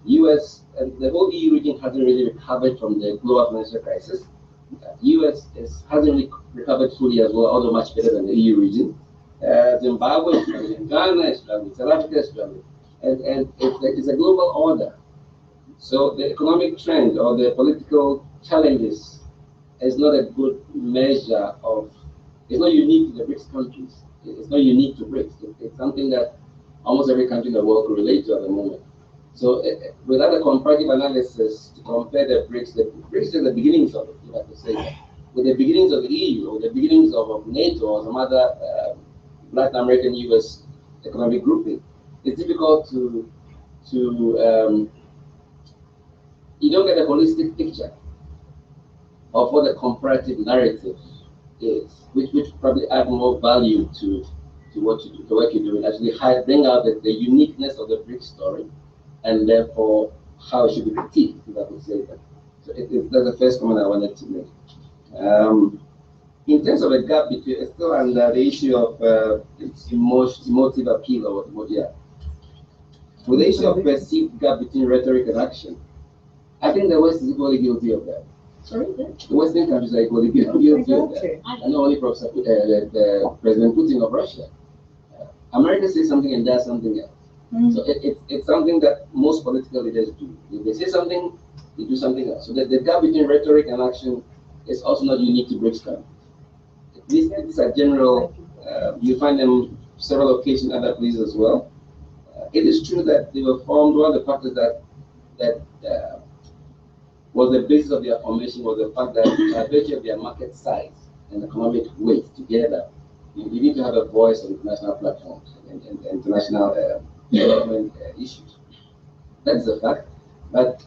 US and the whole EU region hasn't really recovered from the global financial crisis. US hasn't really recovered fully as well, although much better than the EU region. Zimbabwe is struggling, Ghana is struggling, South Africa is struggling, and it's a global order. So the economic trend or the political challenges is not a good measure of, it's not unique to the BRICS countries. It's not unique to BRICS. It's something that almost every country in the world could relate to at the moment. So without a comparative analysis to compare the BRICS are the beginnings of it, if I could say that, with the beginnings of the EU, or the beginnings of NATO, or some other Latin American US economic grouping, it's difficult to you don't get a holistic picture of what the comparative narrative is, which probably add more value to what you do, the work you're doing, actually bring out the uniqueness of the BRICS story, and therefore how it should be critiqued, if I could say that. So that's the first comment I wanted to make. In terms of a gap between, still under the issue of emotive appeal, or with the issue of perceived gap between rhetoric and action, I think the West is equally guilty of that. Sorry? The Western countries are equally guilty of that. And not only President Putin of Russia. America says something and does something else. So it's something that most political leaders do. If they say something, they do something else. So the gap between rhetoric and action is also not unique to BRICS countries. These are general, you find them several occasions other places as well. It is true that they were formed, one of the factors that was the basis of their formation was the fact that by virtue of their market size and economic weight together, you need to have a voice on international platforms and international development issues. That's a fact, but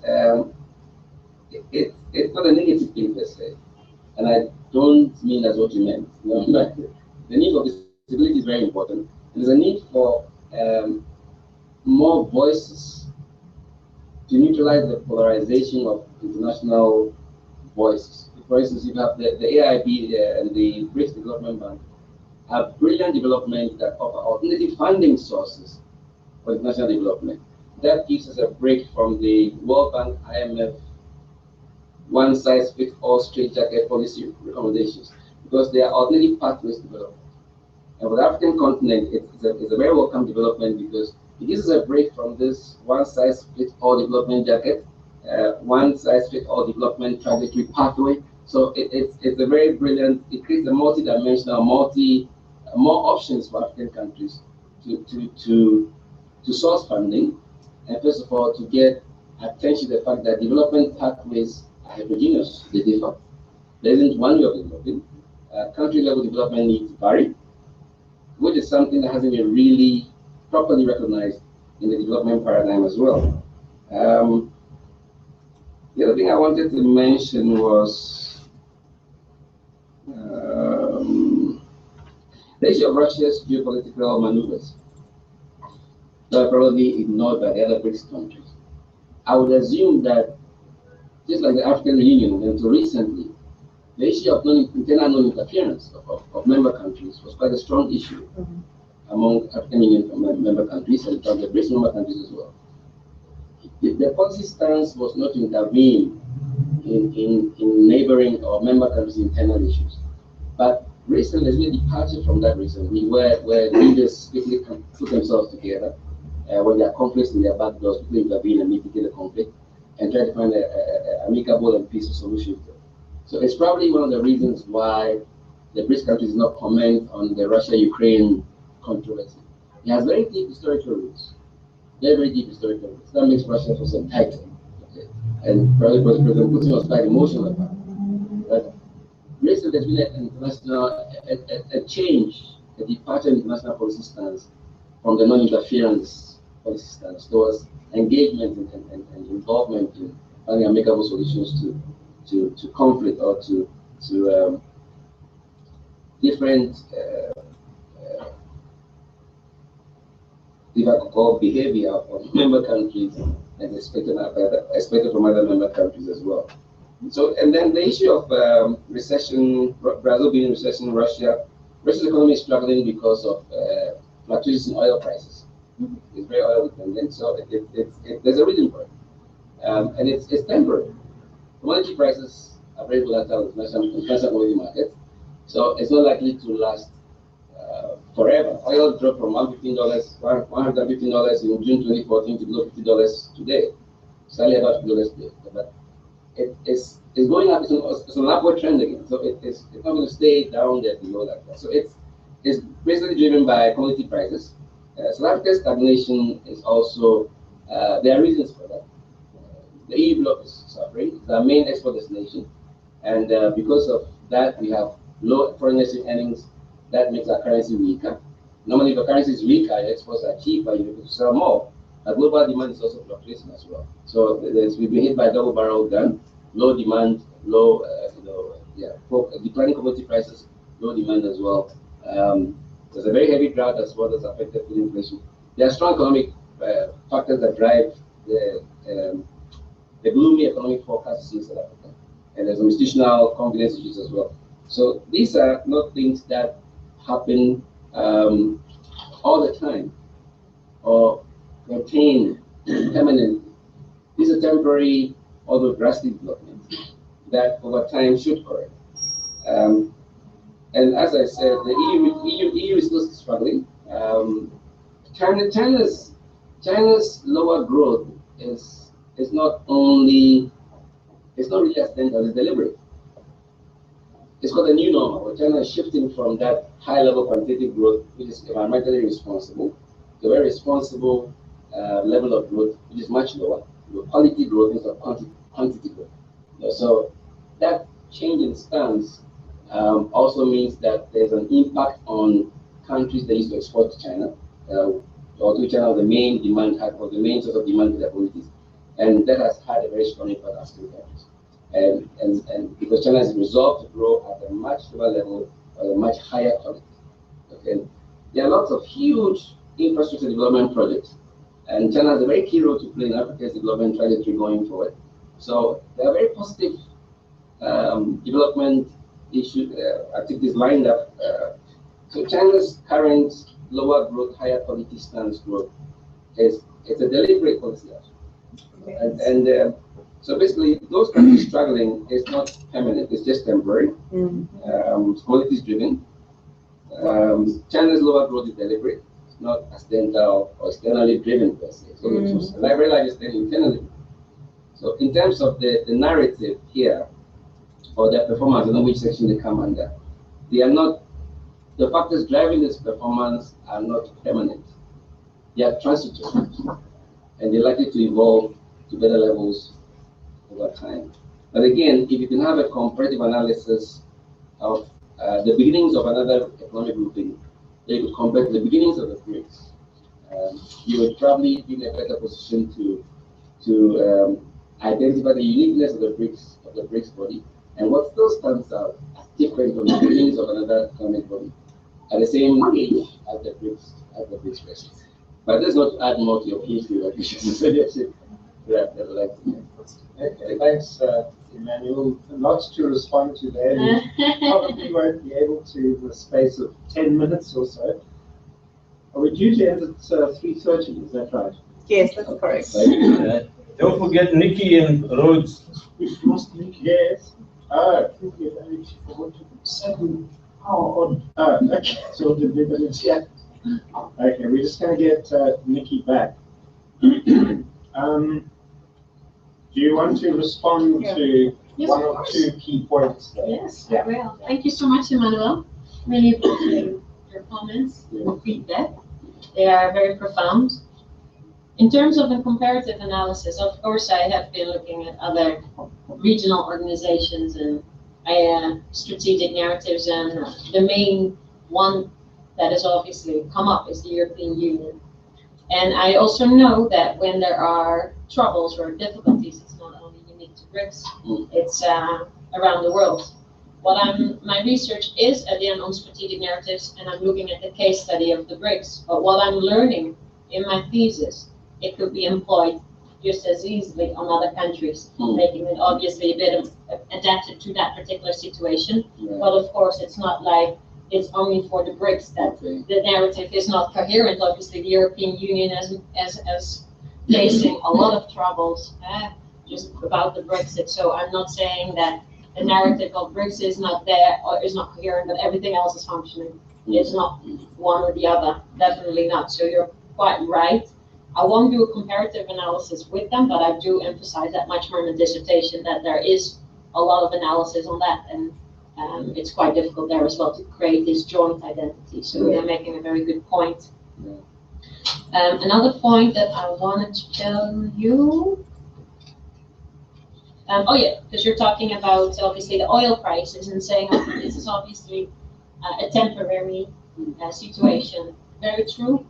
it's not a negative thing per se, and I don't mean that's what you meant. No, the need for visibility is very important. There's a need for more voices to neutralize the polarization of international voices. For instance, you have the AIB and the BRICS Development Bank have brilliant development that offer alternative funding sources for international development. That gives us a break from the World Bank, IMF, one-size-fits-all straitjacket policy recommendations, because they are alternative pathways to development. And for the African continent, it's a very welcome development because it gives us a break from this one-size-fits-all development jacket, one-size-fits-all development trajectory pathway. So it's a very brilliant, it creates a multi-dimensional, more options for African countries to source funding, and first of all, to get attention to the fact that development pathways are heterogeneous, they differ. There isn't one way of developing. Country-level development needs vary, which is something that hasn't been really properly recognized in the development paradigm as well. The other thing I wanted to mention was the issue of Russia's geopolitical maneuvers that are probably ignored by the other BRICS countries. I would assume that, just like the African Union until recently, the issue of internal non-interference of member countries was quite a strong issue among African Union member countries and from the BRICS member countries as well. The policy stance was not to intervene in neighboring or member countries' internal issues. But recently, there's been a departure from that recently, where leaders quickly put themselves together when there are conflicts in their back doors, people intervene and mitigate the conflict and try to find an amicable and peaceful solution. So it's probably one of the reasons why the BRICS countries did not comment on the Russia-Ukraine controversy. It has very deep historical roots, very deep historical roots. That makes Russia feel so tight. Okay. And probably President Putin was quite emotional about it. But recently, there's been a change, a departure in international policy stance from the non-interference policy stance towards engagement and involvement in finding amicable solutions to conflict or to different if I could call behavior of member countries and expected from other member countries as well. So, and then the issue of recession, Brazil being in recession, Russia's economy is struggling because of fluctuations in oil prices. It's very oil dependent, so there's a reason for it. And it's temporary. Commodity prices are very volatile in international commodity markets, so it's not likely to last forever. Oil dropped from $115 in June 2014 to below $50 today, slightly about $50 today. But it's going up. It's an upward trend again. So it's not going to stay down there below like that. So it's basically driven by commodity prices, South Africa's stagnation is also, there are reasons for that. The EU bloc is suffering, it's our main export destination, and because of that, we have low foreign exchange earnings. That makes our currency weaker. Normally, if the currency is weaker, your exports are cheaper, you're able to sell more. But global demand is also fluctuating as well. So we've been hit by a double-barrel gun: low demand, low, declining commodity prices, low demand as well. There's a very heavy drought as well that's affected food inflation. There are strong economic factors that drive the gloomy economic forecasts in South Africa, and there's institutional confidence issues as well. So these are not things that happen all the time or contain permanently. These are temporary, although drastic developments that over time should correct. And as I said, the EU is still struggling. China's lower growth is not really accidental, it's deliberate. It's called a new normal, where China is shifting from that high-level quantitative growth, which is environmentally responsible, to a very responsible level of growth, which is much lower, quality growth instead of quantity growth. So that change in stance also means that there's an impact on countries that used to export to China, or to China, the main demand or the main source of demand for their commodities, and that has had a very strong impact on African countries. And because China has resolved to grow at a much lower level, at a much higher quality. Okay, there are lots of huge infrastructure development projects, and China has a very key role to play in Africa's development trajectory going forward. So there are very positive development activities lined up. So China's current lower growth, higher quality stance growth it's a deliberate policy action. And so basically, those countries struggling is not permanent; it's just temporary. Commodities driven. China's lower growth is deliberate; it's not accidental or externally driven per se. So it's very large extent internally. So in terms of the narrative here, or their performance, I don't know which section they come under. They are not, the factors driving this performance are not permanent. They are transitory, and they're likely to evolve to better levels over time. But again, if you can have a comparative analysis of the beginnings of another economic grouping, they could compare to the beginnings of the BRICS, you would probably be in a better position to identify the uniqueness of the BRICS body, and what still stands out as different from the beginnings of another economic body at the same age as the BRICS president. But let's not add more to your PhD work, which is Okay, thanks, Emmanuel. Lots to respond to there. You probably won't be able to in the space of 10 minutes or so. Are we due to end at 3:30? Is that right? Yes, that's correct. Don't forget Nikki and Rhodes. We've lost Nikki. Yes. Oh, I think we've only forgot to put 7 hour on. Oh, okay. So the minutes, yeah. Okay, we're just going to get Nikki back. Do you want to respond to one or two key points there? Yes, I will. Thank you so much, Emmanuel. Really appreciate your comments and feedback. They are very profound. In terms of a comparative analysis, of course, I have been looking at other regional organizations and strategic narratives, and the main one that has obviously come up is the European Union. And I also know that when there are troubles or difficulties, it's not only unique to BRICS, it's around the world. My research is at the end on strategic narratives, and I'm looking at the case study of the BRICS. But what I'm learning in my thesis, it could be employed just as easily on other countries, making it obviously a bit of adapted to that particular situation. Yeah. But of course, it's not like it's only for the BRICS that the narrative is not coherent. Obviously, the European Union as facing a lot of troubles just about the Brexit. So I'm not saying that the narrative of BRICS is not there or is not coherent, but everything else is functioning. It's not one or the other, definitely not. So you're quite right. I won't do a comparative analysis with them, but I do emphasize that much more in the dissertation, that there is a lot of analysis on that, and it's quite difficult there as well to create this joint identity. So they're making a very good point. Another point that I wanted to tell you. Oh yeah, because you're talking about obviously the oil prices and saying this is obviously a temporary situation. Very true.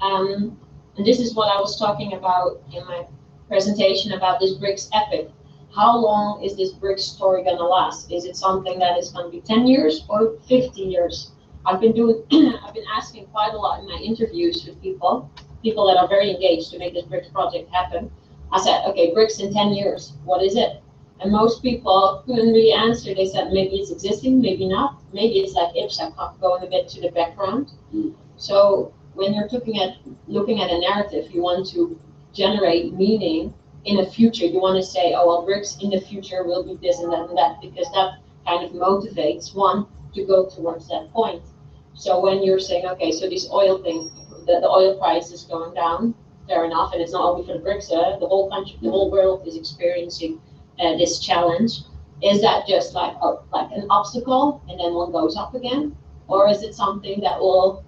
And this is what I was talking about in my presentation about this BRICS epic. How long is this BRICS story gonna last? Is it something that is gonna be 10 years or 50 years? I've been asking quite a lot in my interviews with people that are very engaged to make this BRICS project happen. I said, okay, BRICS in 10 years, what is it? And most people couldn't really answer. They said maybe it's existing, maybe not. Maybe it's like IPSA going a bit to the background. So when you're looking at a narrative, you want to generate meaning in the future. You want to say, oh, well, BRICS in the future will be this and that and that, because that kind of motivates one to go towards that point. So when you're saying, okay, so this oil thing, the oil price is going down, fair enough, and it's not only for the BRICS, the whole country, the whole world is experiencing this challenge. Is that just like an obstacle and then one goes up again? Or is it something that will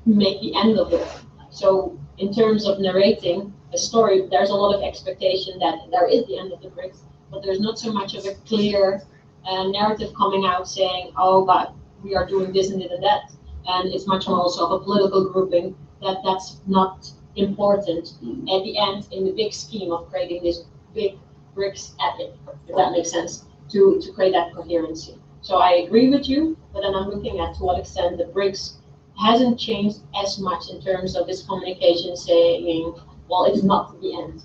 make the end of it? So in terms of narrating a story, there's a lot of expectation that there is the end of the BRICS, but there's not so much of a clear narrative coming out saying, oh, but we are doing this and that. And it's much more also of a political grouping that's not important at the end in the big scheme of creating this big BRICS epic, if that makes sense, to create that coherency. So I agree with you, but then I'm looking at to what extent the BRICS hasn't changed as much in terms of this communication saying, well, it's not the end.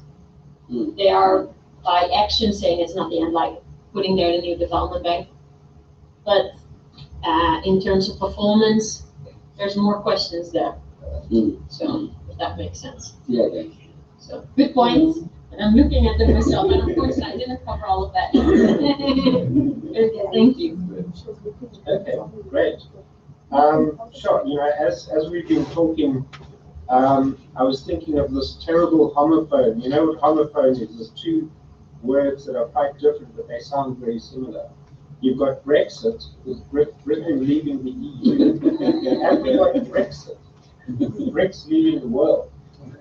They are by action saying it's not the end, like putting there the new development bank. But in terms of performance, there's more questions there. So if that makes sense. Yeah. So good point. And I'm looking at them myself, and of course I didn't cover all of that. Okay, thank you. Okay, great. Sure. You know, as we've been talking, I was thinking of this terrible homophone. You know what homophone is? There's two words that are quite different, but they sound very similar. You've got Brexit, with Britain leaving the EU, and we've got Brexit, BRICS leaving the world.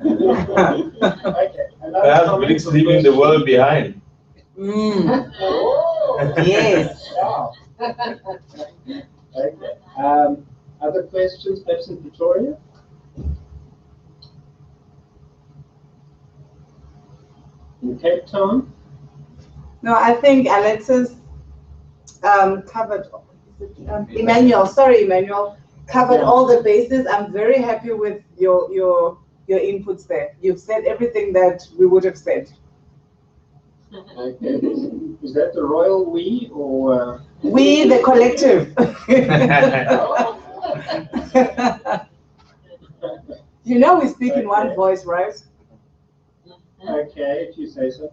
Okay. Perhaps BRICS leaving the world behind. Oh, Yes. wow. Okay. Other questions, perhaps in Pretoria? In Cape Town? No, I think Alexis covered, Emmanuel, sorry, Emmanuel, covered all the bases. I'm very happy with your inputs there. You've said everything that we would have said. Okay. Is that the royal we or? We, the collective. You know we speak in one voice, right? Okay, if you say so.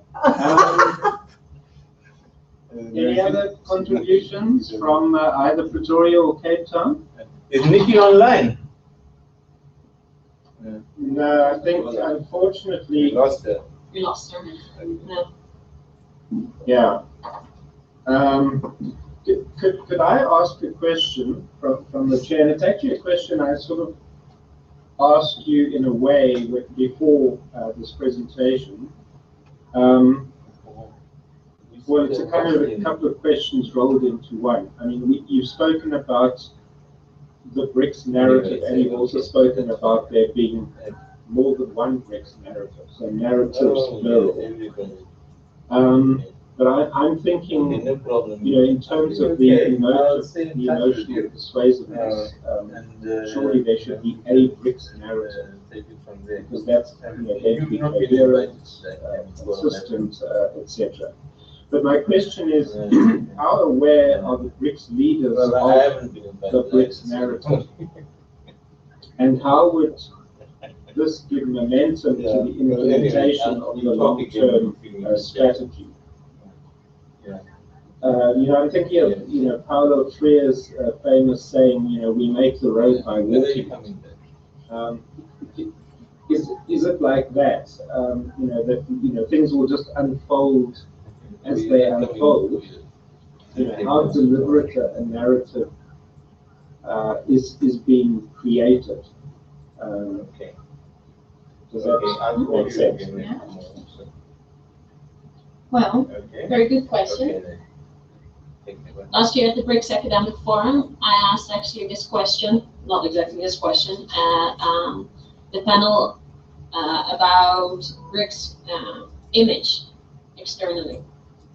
Any other contributions from either Pretoria or Cape Town? Is Nikki online? No, I think unfortunately. Lost her. We lost her. No. Yeah. Could I ask a question from the chair? And it's actually a question I sort of asked you in a way before this presentation. Well, it's a kind of a couple of questions rolled into one. I mean, you've spoken about the BRICS narrative, and you've also spoken about there being more than one BRICS narrative, so narratives plural. But I'm thinking, you know, in terms of the emotional persuasiveness, surely there should be a BRICS narrative, because that's going to be coherent, consistent, etc. But my question is, how aware are the BRICS leaders of the BRICS narrative? And how would this give momentum to the implementation of the long-term strategy? You know, I'm thinking of, you know, Paulo Freire's famous saying, you know, we make the road by walking. Is it like that? You know, that, you know, things will just unfold as they unfold. You know, how deliberate a narrative is being created. Okay. Does that make sense? Yeah. Well, Okay. very good question. Okay, then. Take the one. Last year at the BRICS Academic Forum, I asked actually this question, not exactly this question, at the panel about BRICS image externally.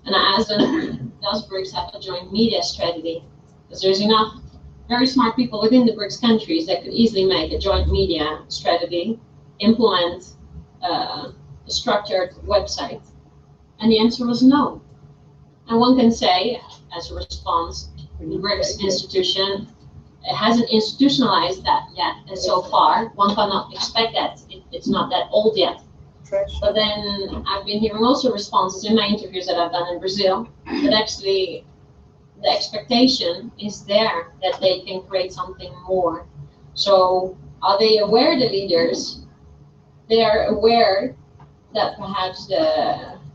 And I asked them, does BRICS have a joint media strategy? Because there's enough very smart people within the BRICS countries that could easily make a joint media strategy, implement a structured website. And the answer was no. And one can say, as a response, the BRICS institution hasn't institutionalized that yet, and so far, one cannot expect that. It's not that old yet. But then I've been hearing also responses in my interviews that I've done in Brazil, that actually the expectation is there that they can create something more. So are they aware, the leaders? They are aware that perhaps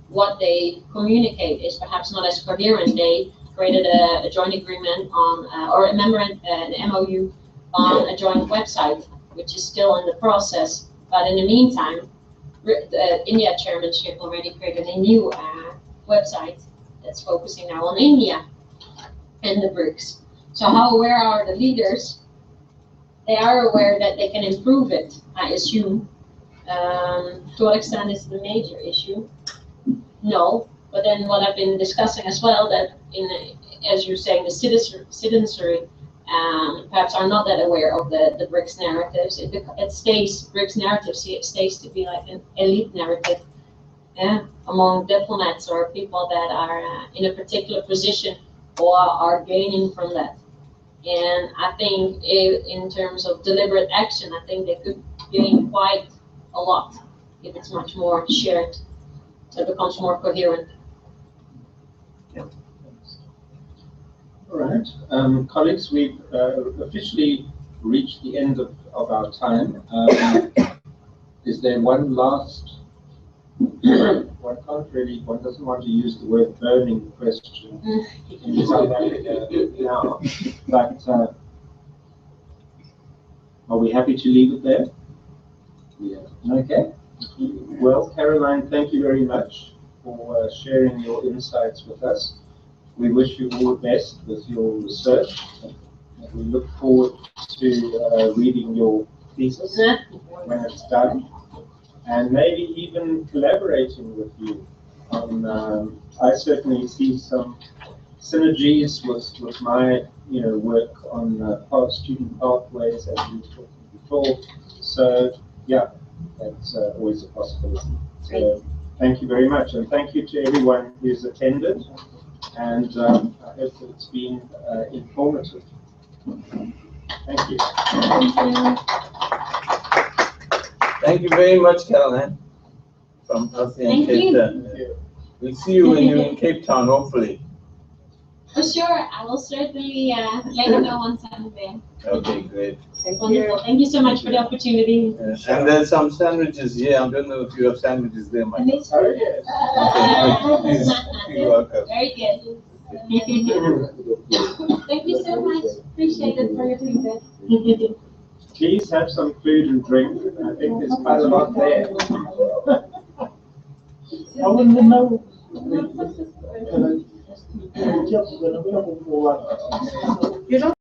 what they communicate is perhaps not as coherent. They created a joint agreement on, or a memorandum, an MOU on a joint website, which is still in the process. But in the meantime, the India chairmanship already created a new website that's focusing now on India and the BRICS. So how aware are the leaders? They are aware that they can improve it, I assume. To what extent is it a major issue? No, but then what I've been discussing as well, that as you're saying, the citizenry perhaps are not that aware of the BRICS narratives. BRICS narrative stays to be like an elite narrative, among diplomats or people that are in a particular position or are gaining from that. And I think in terms of deliberate action, I think they could gain quite a lot if it's much more shared, so it becomes more coherent. All right, colleagues, we've officially reached the end of our time. Is there one last, one doesn't want to use the word burning question in South Africa now, but are we happy to leave it there? Yeah. Okay. Well, Caroline, thank you very much for sharing your insights with us. We wish you all the best with your research. We look forward to reading your thesis when it's done, and maybe even collaborating with you on. I certainly see some synergies with my work on student pathways, as we talked before. So yeah, that's always a possibility. So thank you very much, and thank you to everyone who's attended. And I hope that it's been informative. Thank you. Thank you very much, Caroline, from us in Cape Town. We'll see you when you're in Cape Town, hopefully. For sure, I will certainly let you know once I'm there. Okay, great. Wonderful. Thank you so much for the opportunity. And there's some sandwiches here. I don't know if you have sandwiches there, Mike. Yes. You're welcome. Very good. Thank you so much. Appreciate it for your feedback. Please have some food and drink. I think there's quite a lot there. I wouldn't know. You don't